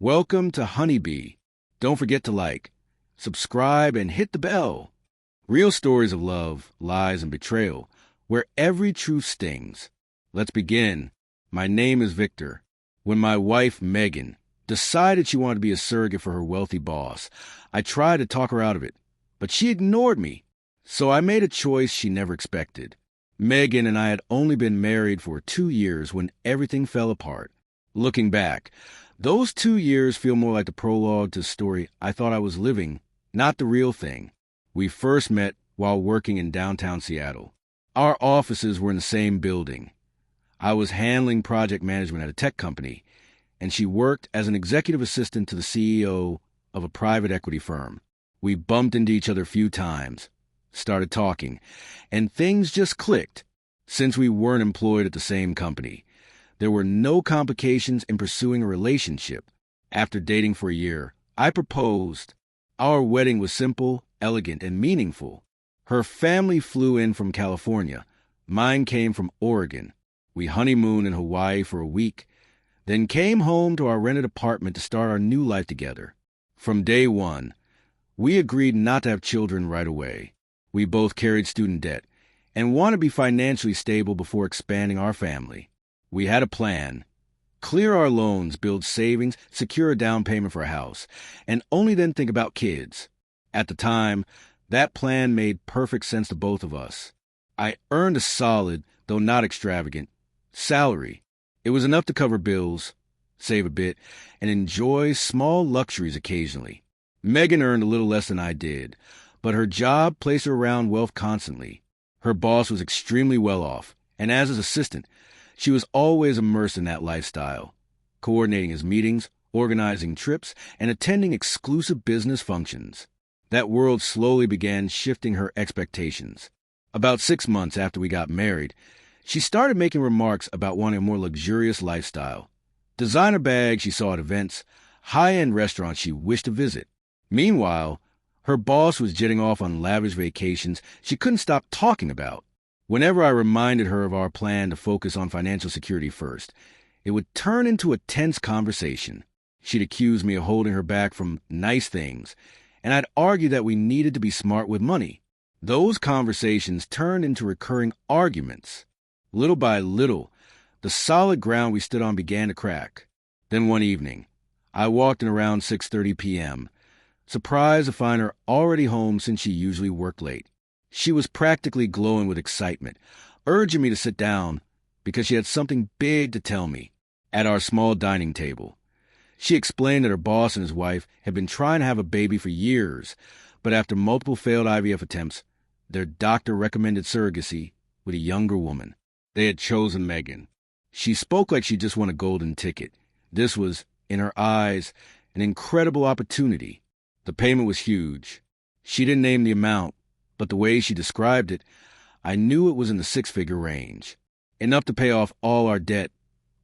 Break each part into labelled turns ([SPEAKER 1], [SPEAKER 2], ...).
[SPEAKER 1] Welcome to Honeybee. Don't forget to like, subscribe, and hit the bell. Real stories of love, lies, and betrayal, where every truth stings. Let's begin. My name is Victor. When my wife, Megan, decided she wanted to be a surrogate for her wealthy boss, I tried to talk her out of it, but she ignored me. So I made a choice she never expected. Megan and I had only been married for 2 years when everything fell apart. Looking back, those 2 years feel more like the prologue to the story I thought I was living, not the real thing. We first met while working in downtown Seattle. Our offices were in the same building. I was handling project management at a tech company, and she worked as an executive assistant to the CEO of a private equity firm. We bumped into each other a few times, started talking, and things just clicked. Since we weren't employed at the same company, there were no complications in pursuing a relationship. After dating for a year, I proposed. Our wedding was simple, elegant, and meaningful. Her family flew in from California. Mine came from Oregon. We honeymooned in Hawaii for a week, then came home to our rented apartment to start our new life together. From day one, we agreed not to have children right away. We both carried student debt and wanted to be financially stable before expanding our family. We had a plan. Clear our loans, build savings, secure a down payment for a house, and only then think about kids. At the time, that plan made perfect sense to both of us. I earned a solid, though not extravagant, salary. It was enough to cover bills, save a bit, and enjoy small luxuries occasionally. Megan earned a little less than I did, but her job placed her around wealth constantly. Her boss was extremely well off, and as his assistant, she was always immersed in that lifestyle, coordinating his meetings, organizing trips, and attending exclusive business functions. That world slowly began shifting her expectations. About 6 months after we got married, she started making remarks about wanting a more luxurious lifestyle. Designer bags she saw at events, high-end restaurants she wished to visit. Meanwhile, her boss was jetting off on lavish vacations she couldn't stop talking about. Whenever I reminded her of our plan to focus on financial security first, it would turn into a tense conversation. She'd accuse me of holding her back from nice things, and I'd argue that we needed to be smart with money. Those conversations turned into recurring arguments. Little by little, the solid ground we stood on began to crack. Then one evening, I walked in around 6:30 p.m., surprised to find her already home since she usually worked late. She was practically glowing with excitement, urging me to sit down because she had something big to tell me. At our small dining table, she explained that her boss and his wife had been trying to have a baby for years, but after multiple failed IVF attempts, their doctor recommended surrogacy with a younger woman. They had chosen Megan. She spoke like she just won a golden ticket. This was, in her eyes, an incredible opportunity. The payment was huge. She didn't name the amount, but the way she described it, I knew it was in the 6-figure range. Enough to pay off all our debt,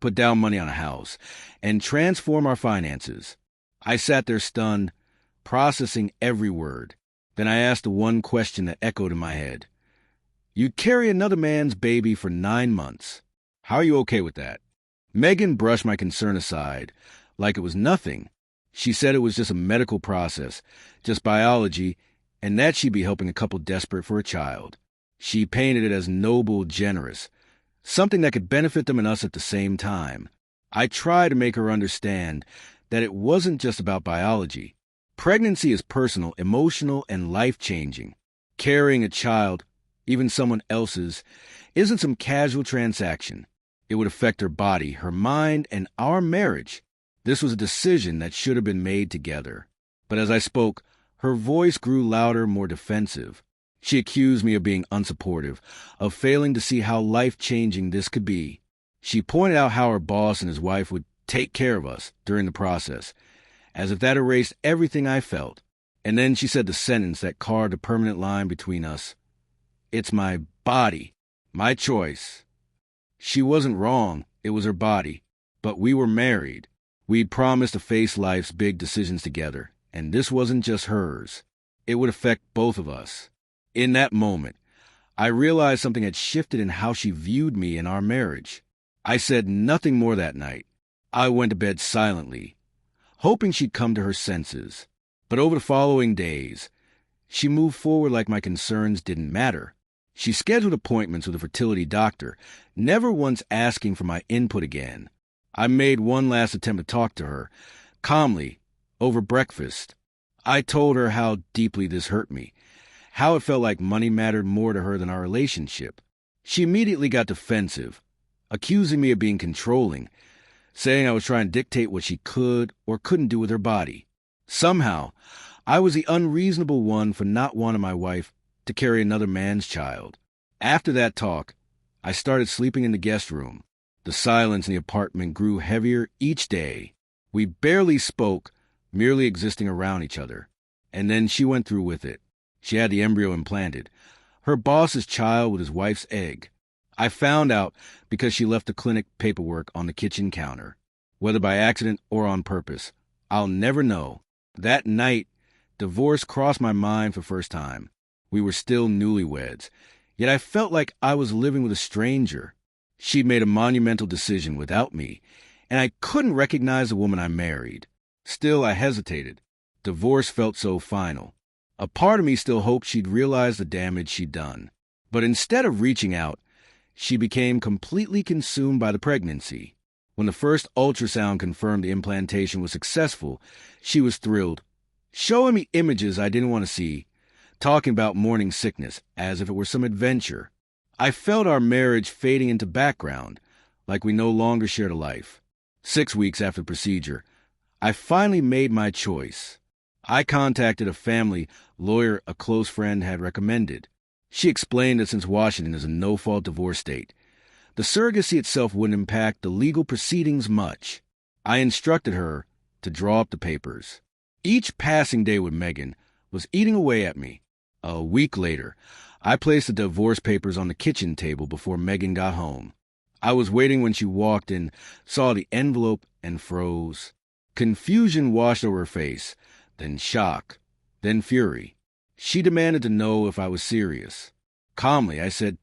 [SPEAKER 1] put down money on a house, and transform our finances. I sat there stunned, processing every word. Then I asked the one question that echoed in my head. You'd carry another man's baby for 9 months. How are you okay with that? Megan brushed my concern aside, like it was nothing. She said it was just a medical process, just biology, and that she'd be helping a couple desperate for a child. She painted it as noble, generous, something that could benefit them and us at the same time. I tried to make her understand that it wasn't just about biology. Pregnancy is personal, emotional, and life-changing. Carrying a child, even someone else's, isn't some casual transaction. It would affect her body, her mind, and our marriage. This was a decision that should have been made together. But as I spoke, her voice grew louder, more defensive. She accused me of being unsupportive, of failing to see how life-changing this could be. She pointed out how her boss and his wife would take care of us during the process, as if that erased everything I felt. And then she said the sentence that carved a permanent line between us. It's my body, my choice. She wasn't wrong, it was her body. But we were married. We'd promised to face life's big decisions together, and this wasn't just hers. It would affect both of us. In that moment, I realized something had shifted in how she viewed me and our marriage. I said nothing more that night. I went to bed silently, hoping she'd come to her senses. But over the following days, she moved forward like my concerns didn't matter. She scheduled appointments with a fertility doctor, never once asking for my input again. I made one last attempt to talk to her, calmly, over breakfast. I told her how deeply this hurt me, how it felt like money mattered more to her than our relationship. She immediately got defensive, accusing me of being controlling, saying I was trying to dictate what she could or couldn't do with her body. Somehow, I was the unreasonable one for not wanting my wife to carry another man's child. After that talk, I started sleeping in the guest room. The silence in the apartment grew heavier each day. We barely spoke, merely existing around each other. And then she went through with it. She had the embryo implanted, her boss's child with his wife's egg. I found out because she left the clinic paperwork on the kitchen counter. Whether by accident or on purpose, I'll never know. That night, divorce crossed my mind for the first time. We were still newlyweds, yet I felt like I was living with a stranger. She'd made a monumental decision without me, and I couldn't recognize the woman I married. Still, I hesitated. Divorce felt so final. A part of me still hoped she'd realize the damage she'd done. But instead of reaching out, she became completely consumed by the pregnancy. When the first ultrasound confirmed the implantation was successful, she was thrilled, showing me images I didn't want to see, talking about morning sickness as if it were some adventure. I felt our marriage fading into background, like we no longer shared a life. 6 weeks after the procedure, I finally made my choice. I contacted a family lawyer a close friend had recommended. She explained that since Washington is a no-fault divorce state, the surrogacy itself wouldn't impact the legal proceedings much. I instructed her to draw up the papers. Each passing day with Megan was eating away at me. A week later, I placed the divorce papers on the kitchen table before Megan got home. I was waiting when she walked in, saw the envelope, and froze. Confusion washed over her face, then shock, then fury. She demanded to know if I was serious. Calmly, I said,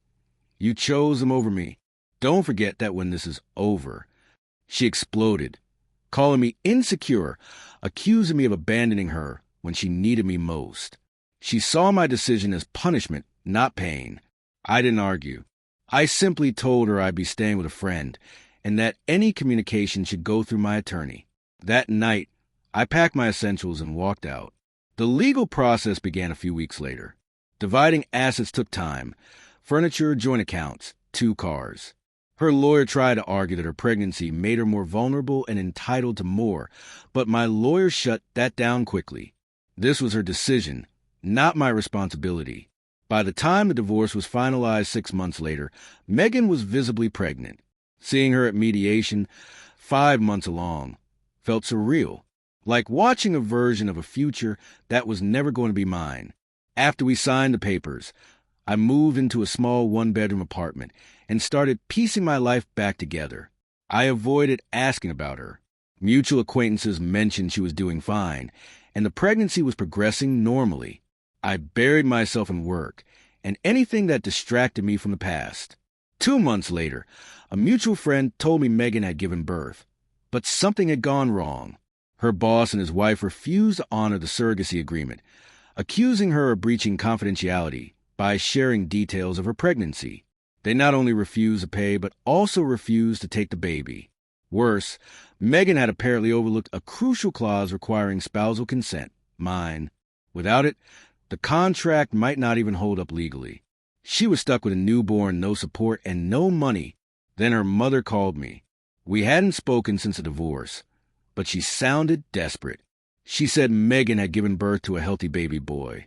[SPEAKER 1] "You chose him over me. Don't forget that when this is over." She exploded, calling me insecure, accusing me of abandoning her when she needed me most. She saw my decision as punishment, not pain. I didn't argue. I simply told her I'd be staying with a friend and that any communication should go through my attorney. That night, I packed my essentials and walked out. The legal process began a few weeks later. Dividing assets took time. Furniture, joint accounts, 2 cars. Her lawyer tried to argue that her pregnancy made her more vulnerable and entitled to more, but my lawyer shut that down quickly. This was her decision, not my responsibility. By the time the divorce was finalized 6 months later, Megan was visibly pregnant. Seeing her at mediation, 5 months along, felt surreal, like watching a version of a future that was never going to be mine. After we signed the papers, I moved into a small 1-bedroom apartment and started piecing my life back together. I avoided asking about her. Mutual acquaintances mentioned she was doing fine, and the pregnancy was progressing normally. I buried myself in work and anything that distracted me from the past. 2 months later, a mutual friend told me Megan had given birth, but something had gone wrong. Her boss and his wife refused to honor the surrogacy agreement, accusing her of breaching confidentiality by sharing details of her pregnancy. They not only refused to pay, but also refused to take the baby. Worse, Megan had apparently overlooked a crucial clause requiring spousal consent, mine. Without it, the contract might not even hold up legally. She was stuck with a newborn, no support, and no money. Then her mother called me. We hadn't spoken since the divorce, but she sounded desperate. She said Megan had given birth to a healthy baby boy,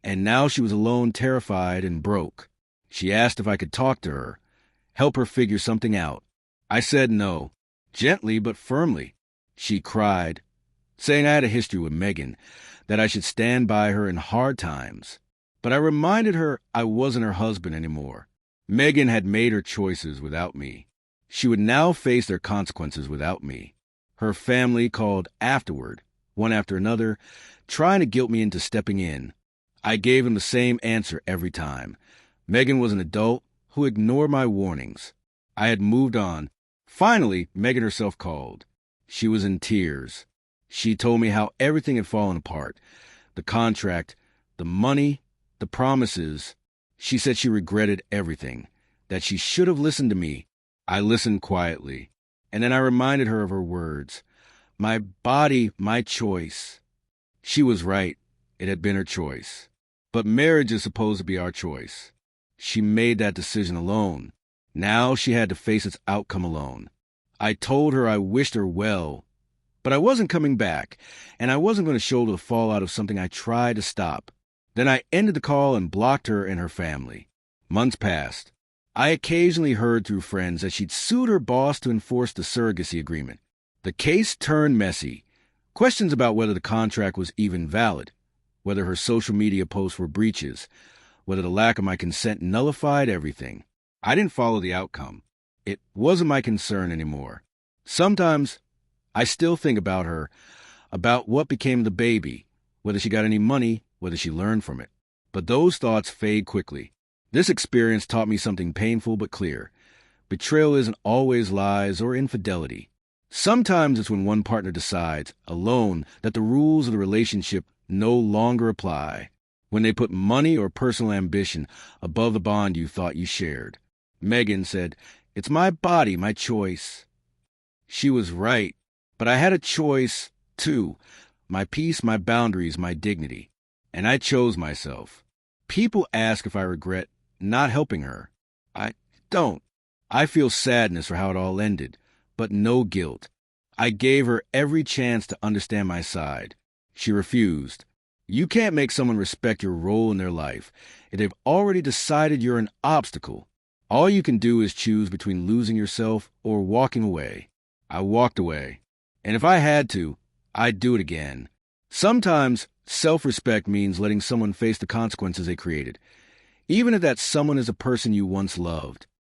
[SPEAKER 1] and now she was alone, terrified, and broke. She asked if I could talk to her, help her figure something out. I said no, gently but firmly. She cried, saying I had a history with Megan, that I should stand by her in hard times. But I reminded her I wasn't her husband anymore. Megan had made her choices without me. She would now face their consequences without me. Her family called afterward, one after another, trying to guilt me into stepping in. I gave them the same answer every time. Megan was an adult who ignored my warnings. I had moved on. Finally, Megan herself called. She was in tears. She told me how everything had fallen apart. The contract, the money, the promises. She said she regretted everything, that she should have listened to me. I listened quietly, and then I reminded her of her words. My body, my choice. She was right. It had been her choice. But marriage is supposed to be our choice. She made that decision alone. Now she had to face its outcome alone. I told her I wished her well, but I wasn't coming back, and I wasn't going to shoulder the fallout of something I tried to stop. Then I ended the call and blocked her and her family. Months passed. I occasionally heard through friends that she'd sued her boss to enforce the surrogacy agreement. The case turned messy. Questions about whether the contract was even valid, whether her social media posts were breaches, whether the lack of my consent nullified everything. I didn't follow the outcome. It wasn't my concern anymore. Sometimes I still think about her, about what became of the baby, whether she got any money, whether she learned from it. But those thoughts fade quickly. This experience taught me something painful but clear. Betrayal isn't always lies or infidelity. Sometimes it's when one partner decides, alone, that the rules of the relationship no longer apply. When they put money or personal ambition above the bond you thought you shared. Megan said, "It's my body, my choice." She was right, but I had a choice, too. My peace, my boundaries, my dignity. And I chose myself. People ask if I regret not helping her. I don't. I feel sadness for how it all ended, but no guilt. I gave her every chance to understand my side. She refused. You can't make someone respect your role in their life if they've already decided you're an obstacle. All you can do is choose between losing yourself or walking away. I walked away. And if I had to, I'd do it again. Sometimes self-respect means letting someone face the consequences they created, even if that someone is a person you once loved.